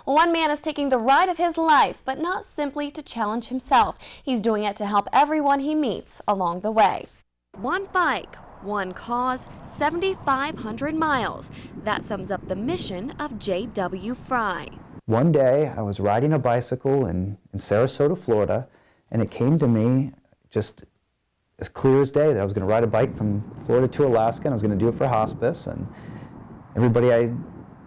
One man is taking the ride of his life, but not simply to challenge himself. He's doing it to help everyone he meets along the way. One bike, one cause, 7,500 miles. That sums up the mission of J.W. Fry. One day I was riding a bicycle in Sarasota, Florida, and it came to me just as clear as day that I was going to ride a bike from Florida to Alaska, and I was going to do it for hospice. And everybody I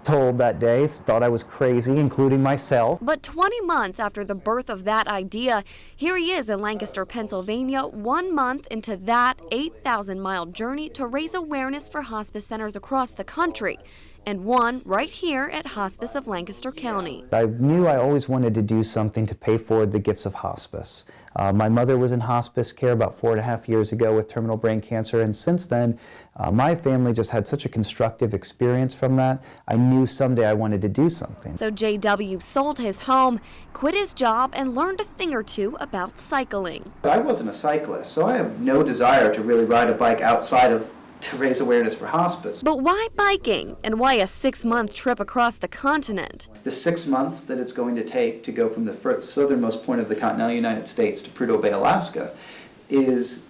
told that day thought I was crazy, including myself. But 20 months after the birth of that idea, here he is in Lancaster, Pennsylvania, 1 month into that 8,000-mile journey to raise awareness for hospice centers across the country, and one right here at Hospice of Lancaster County. I knew I always wanted to do something to pay forward the gifts of hospice. My mother was in hospice care about 4.5 years ago with terminal brain cancer, and since then my family just had such a constructive experience from that. I knew someday I wanted to do something. So J.W. sold his home, quit his job, and learned a thing or two about cycling. I wasn't a cyclist, so I have no desire to really ride a bike outside of to raise awareness for hospice. But why biking, and why a 6-month trip across the continent? The 6 months that it's going to take to go from the southernmost point of the continental United States to Prudhoe Bay, Alaska, is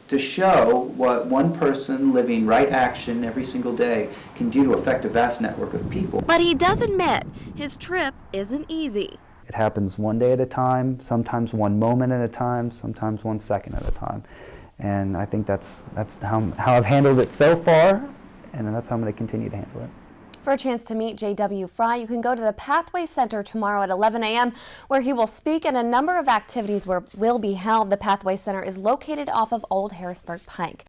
to show what one person living right action every single day can do to affect a vast network of people. But he does admit his trip isn't easy. It happens one day at a time, sometimes one moment at a time, sometimes 1 second at a time. And I think that's how I've handled it so far, and that's how I'm going to continue to handle it. For a chance to meet J.W. Fry, you can go to the Pathway Center tomorrow at 11 a.m. where he will speak, and a number of activities will be held. The Pathway Center is located off of Old Harrisburg Pike.